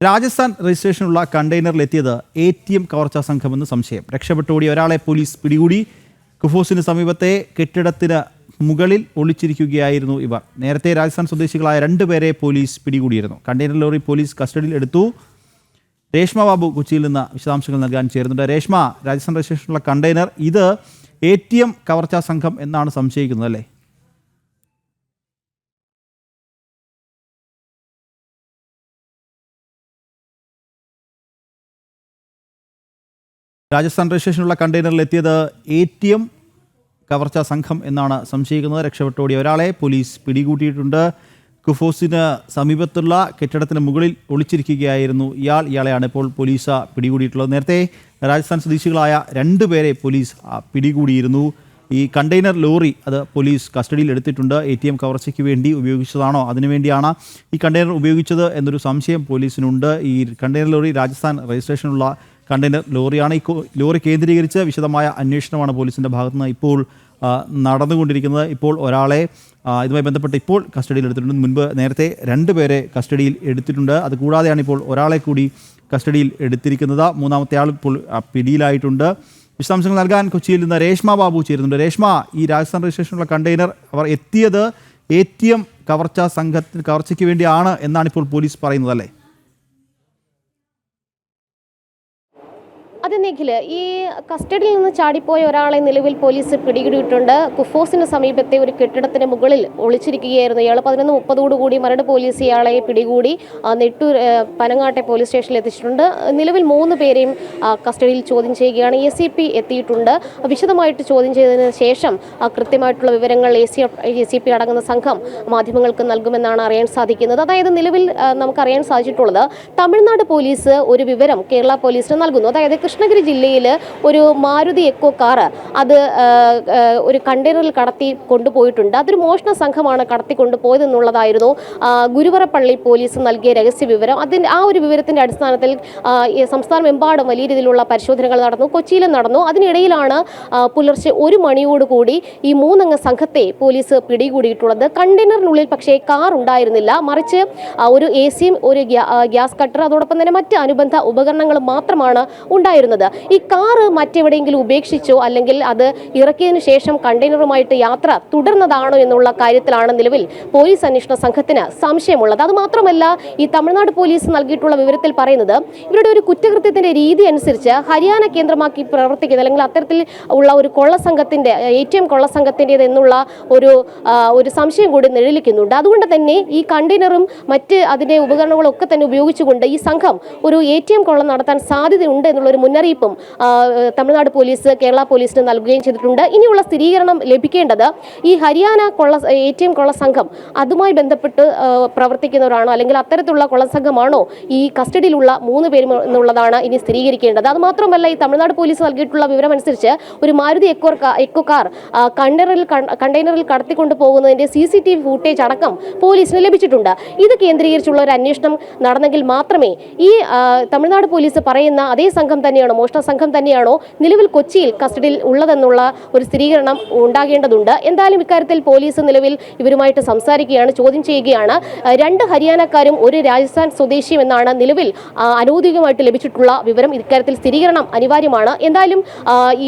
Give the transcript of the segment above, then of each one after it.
Rajasthan രജിസ്ട്രേഷനുള്ള കണ്ടെയ്നറിലെത്തിയത് ATM കവർച്ചാ സംഘമെന്ന് സംശയം. രക്ഷപ്പെട്ടോടിയ ഒരാളെ police പിടികൂടി. കുഫോസിന് സമീപത്തെ കെട്ടിടത്തിന് മുകളിൽ ഒളിച്ചിരിക്കുകയായിരുന്നു ഇവർ. നേരത്തെ രാജസ്ഥാൻ സ്വദേശികളായ 2 പേരെ പോലീസ് പിടികൂടിയിരുന്നു. കണ്ടെയ്നർ ലോറി പോലീസ് കസ്റ്റഡിയിൽ എടുത്തു. രേഷ്മ ബാബു കൊച്ചിയിൽ നിന്ന് വിശദാംശങ്ങൾ നൽകാൻ ചേരുന്നുണ്ട്. രേഷ്മ, രാജസ്ഥാൻ രജിസ്ട്രേഷനുള്ള കണ്ടെയ്നർ, ഇത് ATM കവർച്ചാ സംഘം എന്നാണ് സംശയിക്കുന്നത് അല്ലേ? രാജസ്ഥാൻ രജിസ്ട്രേഷനുള്ള കണ്ടെയ്നറിൽ എത്തിയത് ATM കവർച്ചാ സംഘം എന്നാണ് സംശയിക്കുന്നത്. രക്ഷപ്പെട്ടോടിയ ഒരാളെ പോലീസ് പിടികൂട്ടിയിട്ടുണ്ട്. കുഫോസിന് സമീപത്തുള്ള കെട്ടിടത്തിന് മുകളിൽ ഒളിച്ചിരിക്കുകയായിരുന്നു ഇയാളെയാണ് ഇപ്പോൾ പോലീസ് പിടികൂടിയിട്ടുള്ളത്. നേരത്തെ രാജസ്ഥാൻ സ്വദേശികളായ 2 പേരെ പോലീസ് പിടികൂടിയിരുന്നു. ഈ കണ്ടെയ്നർ ലോറി അത് പോലീസ് കസ്റ്റഡിയിൽ എടുത്തിട്ടുണ്ട്. ATM കവർച്ചയ്ക്ക് വേണ്ടി ഉപയോഗിച്ചതാണോ, അതിനുവേണ്ടിയാണ് ഈ കണ്ടെയ്നർ ഉപയോഗിച്ചത് എന്നൊരു സംശയം പോലീസിനുണ്ട്. ഈ കണ്ടെയ്നർ ലോറി രാജസ്ഥാൻ രജിസ്ട്രേഷനുള്ള കണ്ടെയ്നർ ലോറിയാണ്. ഈ ലോറി കേന്ദ്രീകരിച്ച് വിശദമായ അന്വേഷണമാണ് പോലീസിൻ്റെ ഭാഗത്തുനിന്ന് ഇപ്പോൾ നടന്നുകൊണ്ടിരിക്കുന്നത്. ഇപ്പോൾ ഒരാളെ ഇതുമായി ബന്ധപ്പെട്ട് ഇപ്പോൾ കസ്റ്റഡിയിൽ എടുത്തിട്ടുണ്ട്. മുൻപ് നേരത്തെ 2 പേരെ കസ്റ്റഡിയിൽ എടുത്തിട്ടുണ്ട്. അതുകൂടാതെയാണ് ഇപ്പോൾ ഒരാളെ കൂടി കസ്റ്റഡിയിൽ എടുത്തിരിക്കുന്നത്. 3ാമത്തെ ആൾ ഇപ്പോൾ പിടിയിലായിട്ടുണ്ട്. വിശദാംശങ്ങൾ നൽകാൻ കൊച്ചിയിൽ നിന്ന് രേഷ്മ ബാബു ചേരുന്നുണ്ട്. രേഷ്മ, ഈ രാജസ്ഥാൻ രജിസ്ട്രേഷനുള്ള കണ്ടെയ്നർ അവർ എത്തിയത് ATM കവർച്ചയ്ക്ക് വേണ്ടിയാണ് എന്നാണ് ഇപ്പോൾ പോലീസ് പറയുന്നത് അല്ലേ? അത് നിഖിൽ, ഈ കസ്റ്റഡിയിൽ നിന്ന് ചാടിപ്പോയ ഒരാളെ നിലവിൽ പോലീസ് പിടികൂടിയിട്ടുണ്ട്. കുഫോസിന് സമീപത്തെ ഒരു കെട്ടിടത്തിന് മുകളിൽ ഒളിച്ചിരിക്കുകയായിരുന്നു ഇയാൾ. 11:30 മരട് പോലീസ് ഇയാളെ പിടികൂടി നെട്ടൂർ പനങ്ങാട്ടെ പോലീസ് സ്റ്റേഷനിൽ എത്തിച്ചിട്ടുണ്ട്. നിലവിൽ 3 പേരെയും കസ്റ്റഡിയിൽ ചോദ്യം ചെയ്യുകയാണ്. ACP എത്തിയിട്ടുണ്ട്. വിശദമായിട്ട് ചോദ്യം ചെയ്തതിന് ശേഷം കൃത്യമായിട്ടുള്ള വിവരങ്ങൾ ACP അടങ്ങുന്ന സംഘം മാധ്യമങ്ങൾക്ക് നൽകുമെന്നാണ് അറിയാൻ സാധിക്കുന്നത്. അതായത് നിലവിൽ നമുക്കറിയാൻ സാധിച്ചിട്ടുള്ളത്, തമിഴ്നാട് പോലീസ് ഒരു വിവരം കേരള പോലീസിന് നൽകുന്നു. അതായത് കൃഷ്ണഗിരി ജില്ലയിൽ ഒരു മാരുതി എക്കോ കാർ അത് ഒരു കണ്ടെയ്നറിൽ കടത്തി കൊണ്ടുപോയിട്ടുണ്ട്. അതൊരു മോഷണ സംഘമാണ് കടത്തി കൊണ്ടുപോയതെന്നുള്ളതായിരുന്നു ഗുരുവറപ്പള്ളി പോലീസ് നൽകിയ രഹസ്യ വിവരം. ആ ഒരു വിവരത്തിന്റെ അടിസ്ഥാനത്തിൽ സംസ്ഥാനമെമ്പാടും വലിയ രീതിയിലുള്ള പരിശോധനകൾ നടന്നു, കൊച്ചിയിലും നടന്നു. അതിനിടയിലാണ് പുലർച്ചെ 1 മണിയോടുകൂടി ഈ 3 അംഗ സംഘത്തെ പോലീസ് പിടികൂടിയിട്ടുള്ളത്. കണ്ടെയ്നറിനുള്ളിൽ പക്ഷേ കാർ ഉണ്ടായിരുന്നില്ല, മറിച്ച് ഒരു AC-യും ഒരു ഗ്യാസ് കട്ടർ, അതോടൊപ്പം തന്നെ മറ്റ് അനുബന്ധ ഉപകരണങ്ങളും മാത്രമാണ് ഉണ്ടായിരുന്നത്. ഈ കാറ് മറ്റെവിടെയെങ്കിലും ഉപേക്ഷിച്ചോ അല്ലെങ്കിൽ അത് ഇറക്കിയതിനു ശേഷം കണ്ടെയ്നറുമായിട്ട് യാത്ര തുടർന്നതാണോ എന്നുള്ള കാര്യത്തിലാണ് നിലവിൽ പോലീസ് അന്വേഷണ സംഘത്തിന് സംശയമുള്ളത്. അതുമാത്രമല്ല, ഈ തമിഴ്നാട് പോലീസ് നൽകിയിട്ടുള്ള വിവരത്തിൽ പറയുന്നത്, ഇവരുടെ ഒരു കുറ്റകൃത്യത്തിന്റെ രീതി അനുസരിച്ച് ഹരിയാന കേന്ദ്രമാക്കി പ്രവർത്തിക്കുന്നത് അല്ലെങ്കിൽ അത്തരത്തിൽ ഉള്ള ഒരു കൊള്ളസംഘത്തിന്റെ ATM കൊള്ളസംഘത്തിൻ്റെത് എന്നുള്ള ഒരു സംശയം കൂടി നിഴലിക്കുന്നുണ്ട്. അതുകൊണ്ട് തന്നെ ഈ കണ്ടെയ്നറും മറ്റ് അതിന്റെ ഉപകരണങ്ങളും ഒക്കെ തന്നെ ഉപയോഗിച്ചുകൊണ്ട് ഈ സംഘം ഒരു ATM കൊള്ള നടത്താൻ സാധ്യതയുണ്ട് എന്നുള്ള ഒരു മുന്നറിയിപ്പും തമിഴ്നാട് പോലീസ് കേരള പോലീസിന് നൽകുകയും ചെയ്തിട്ടുണ്ട്. ഇനിയുള്ള സ്ഥിരീകരണം ലഭിക്കേണ്ടത് ഈ ഹരിയാന ATM കൊള്ളസംഘം അതുമായി ബന്ധപ്പെട്ട് പ്രവർത്തിക്കുന്നവരാണോ അല്ലെങ്കിൽ അത്തരത്തിലുള്ള കൊള്ളസംഘമാണോ ഈ കസ്റ്റഡിയിലുള്ള 3 പേരും എന്നുള്ളതാണ് ഇനി സ്ഥിരീകരിക്കേണ്ടത്. അതുമാത്രമല്ല, ഈ തമിഴ്നാട് പോലീസ് നൽകിയിട്ടുള്ള വിവരം അനുസരിച്ച് ഒരു മാരുതി എക്കോ കാർ കണ്ടെയ്നറിൽ കടത്തിക്കൊണ്ടു പോകുന്നതിന്റെ CCTV ഫൂട്ടേജ് അടക്കം പോലീസിന് ലഭിച്ചിട്ടുണ്ട്. ഇത് കേന്ദ്രീകരിച്ചുള്ള ഒരു അന്വേഷണം നടന്നെങ്കിൽ മാത്രമേ ഈ തമിഴ്നാട് പോലീസ് പറയുന്ന അതേ സംഘം തന്നെയാണോ, മോഷണ സംഘം തന്നെയാണോ നിലവിൽ കൊച്ചിയിൽ കസ്റ്റഡിയിൽ ഉള്ളതെന്നുള്ള ഒരു സ്ഥിരീകരണം ഉണ്ടാകേണ്ടതുണ്ട്. എന്തായാലും ഇക്കാര്യത്തിൽ പോലീസ് നിലവിൽ ഇവരുമായിട്ട് സംസാരിക്കുകയാണ്, ചോദ്യം ചെയ്യുകയാണ്. 2 ഹരിയാനക്കാരും 1 രാജസ്ഥാൻ സ്വദേശിയും എന്നാണ് നിലവിൽ അനൗദ്യോഗികമായിട്ട് ലഭിച്ചിട്ടുള്ള വിവരം. ഇക്കാര്യത്തിൽ സ്ഥിരീകരണം അനിവാര്യമാണ്. എന്തായാലും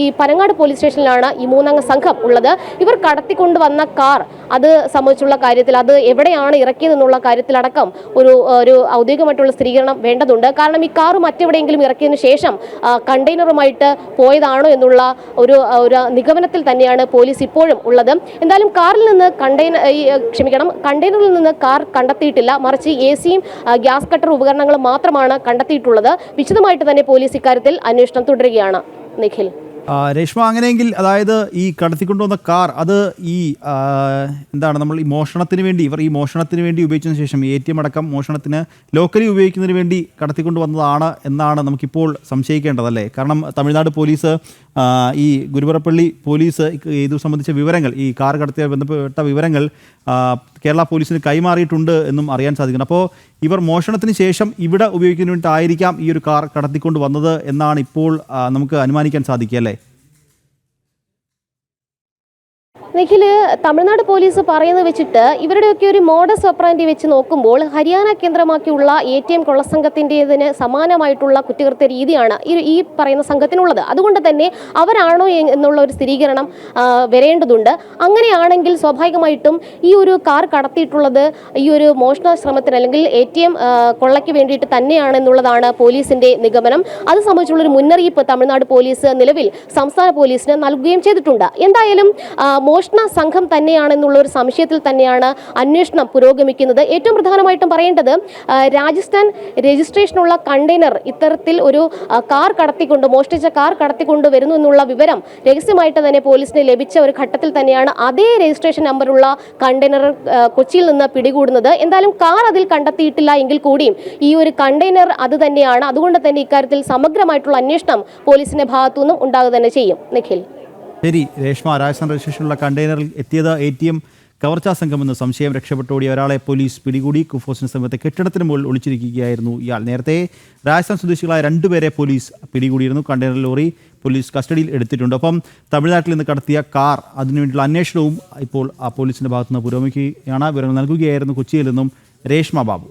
ഈ പനങ്ങാട് പോലീസ് സ്റ്റേഷനിലാണ് ഈ 3 അംഗ സംഘം ഉള്ളത്. ഇവർ കടത്തിക്കൊണ്ടുവന്ന കാർ അത് സംബന്ധിച്ചുള്ള കാര്യത്തിൽ അത് എവിടെയാണ് ഇറക്കിയതെന്നുള്ള കാര്യത്തിലടക്കം ഒരു ഔദ്യോഗികമായിട്ടുള്ള സ്ഥിരീകരണം വേണ്ടതുണ്ട്. കാരണം ഈ കാർ മറ്റെവിടെയെങ്കിലും ഇറക്കിയതിനു ശേഷം കണ്ടെയ്നറുമായിട്ട് പോയതാണോ എന്നുള്ള ഒരു നിഗമനത്തിൽ തന്നെയാണ് പോലീസ് ഇപ്പോഴും ഉള്ളത്. എന്തായാലും കണ്ടെയ്നറിൽ നിന്ന് കാർ കണ്ടെത്തിയിട്ടില്ല, മറിച്ച് AC-യും ഗ്യാസ് കട്ടർ ഉപകരണങ്ങളും മാത്രമാണ് കണ്ടെത്തിയിട്ടുള്ളത്. വിശദമായിട്ട് തന്നെ പോലീസ് ഇക്കാര്യത്തിൽ അന്വേഷണം തുടരുകയാണ്. നിഖിൽ, രേഷ്മ, അങ്ങനെയെങ്കിൽ അതായത് ഈ കടത്തിക്കൊണ്ടുവന്ന കാർ അത് ഈ നമ്മൾ ഈ മോഷണത്തിന് വേണ്ടി ഇവർ ഈ മോഷണത്തിന് വേണ്ടി ഉപയോഗിച്ചതിന് ശേഷം ATM അടക്കം മോഷണത്തിന് ലോക്കലി ഉപയോഗിക്കുന്നതിന് വേണ്ടി കടത്തിക്കൊണ്ടുവന്നതാണ് എന്നാണ് നമുക്കിപ്പോൾ സംശയിക്കേണ്ടതല്ലേ? കാരണം തമിഴ്നാട് പോലീസ് ഈ ഗുരുവറപ്പള്ളി പോലീസ് ഇത് സംബന്ധിച്ച വിവരങ്ങൾ, ഈ കാർ കടത്തിയ ബന്ധപ്പെട്ട വിവരങ്ങൾ കേരള പോലീസിന് കൈമാറിയിട്ടുണ്ട് എന്നും അറിയാൻ സാധിക്കുന്നു. അപ്പോൾ ഇവർ മോഷണത്തിന് ശേഷം ഇവിടെ ഉപയോഗിക്കുന്നതിന് വേണ്ടിയിട്ടായിരിക്കാം ഈ ഒരു കാർ കടത്തിക്കൊണ്ട് വന്നത് എന്നാണ് ഇപ്പോൾ നമുക്ക് അനുമാനിക്കാൻ സാധിക്കുക അല്ലേ? നിഖില്, തമിഴ്നാട് പോലീസ് പറയുന്നത് വെച്ചിട്ട് ഇവരുടെയൊക്കെ ഒരു മോഡസ് ഓപ്പറാൻഡി വെച്ച് നോക്കുമ്പോൾ ഹരിയാന കേന്ദ്രമാക്കിയുള്ള ATM കൊള്ളസംഘത്തിൻ്റെതിന് സമാനമായിട്ടുള്ള കുറ്റകൃത്യ രീതിയാണ് ഈ പറയുന്ന സംഘത്തിനുള്ളത്. അതുകൊണ്ട് തന്നെ അവരാണോ എന്നുള്ള ഒരു സ്ഥിരീകരണം വരേണ്ടതുണ്ട്. അങ്ങനെയാണെങ്കിൽ സ്വാഭാവികമായിട്ടും ഈ ഒരു കാർ കടത്തിയിട്ടുള്ളത് ഈ ഒരു മോഷണ ശ്രമത്തിന് അല്ലെങ്കിൽ ATM കൊള്ളയ്ക്ക് വേണ്ടിയിട്ട് തന്നെയാണെന്നുള്ളതാണ് പോലീസിന്റെ നിഗമനം. അത് സംബന്ധിച്ചുള്ളൊരു മുന്നറിയിപ്പ് തമിഴ്നാട് പോലീസ് നിലവിൽ സംസ്ഥാന പോലീസിന് നൽകുകയും ചെയ്തിട്ടുണ്ട്. എന്തായാലും മോഷണ സംഘം തന്നെയാണെന്നുള്ള ഒരു സംശയത്തിൽ തന്നെയാണ് അന്വേഷണം പുരോഗമിക്കുന്നത്. ഏറ്റവും പ്രധാനമായിട്ടും പറയേണ്ടത് രാജസ്ഥാൻ രജിസ്ട്രേഷനുള്ള കണ്ടെയ്നർ ഇത്തരത്തിൽ ഒരു കാർ കടത്തിക്കൊണ്ട് മോഷ്ടിച്ച കാർ കടത്തിക്കൊണ്ട് വരുന്നു എന്നുള്ള വിവരം രഹസ്യമായിട്ട് തന്നെ പോലീസിന് ലഭിച്ച ഒരു ഘട്ടത്തിൽ തന്നെയാണ് അതേ രജിസ്ട്രേഷൻ നമ്പറുള്ള കണ്ടെയ്നർ കൊച്ചിയിൽ നിന്ന് പിടികൂടുന്നത്. എന്തായാലും കാർ അതിൽ കണ്ടെത്തിയിട്ടില്ല എങ്കിൽ കൂടിയും ഈ ഒരു കണ്ടെയ്നർ അത് തന്നെയാണ്. അതുകൊണ്ട് തന്നെ ഇക്കാര്യത്തിൽ സമഗ്രമായിട്ടുള്ള അന്വേഷണം പോലീസിന്റെ ഭാഗത്തുനിന്നും ഉണ്ടാകുക തന്നെ ചെയ്യും. നിഖിൽ. ശരി രേഷ്മ, രാജസ്ഥാൻ രജിസ്ട്രേഷനുള്ള കണ്ടെയ്നറിൽ എത്തിയത് ATM കവർച്ചാ സംഘമെന്ന് സംശയം. രക്ഷപ്പെട്ടോടിയ ഒരാളെ പോലീസ് പിടികൂടി. കുഫോസിന് സമീപത്തെ കെട്ടിടത്തിന് മുകളിൽ ഒളിച്ചിരിക്കുകയായിരുന്നു ഇയാൾ. നേരത്തെ രാജസ്ഥാൻ സ്വദേശികളായ 2 പേരെ പോലീസ് പിടികൂടിയിരുന്നു. കണ്ടെയ്നർ ലോറി പോലീസ് കസ്റ്റഡിയിൽ എടുത്തിട്ടുണ്ട്. ഒപ്പം തമിഴ്നാട്ടിൽ നിന്ന് കടത്തിയ കാർ, അതിനുവേണ്ടിയുള്ള അന്വേഷണവും ഇപ്പോൾ പോലീസിന്റെ ഭാഗത്തുനിന്ന് പുരോഗമിക്കുകയാണ്. വിവരങ്ങൾ നൽകുകയായിരുന്നു കൊച്ചിയിൽ നിന്നും രേഷ്മ ബാബു.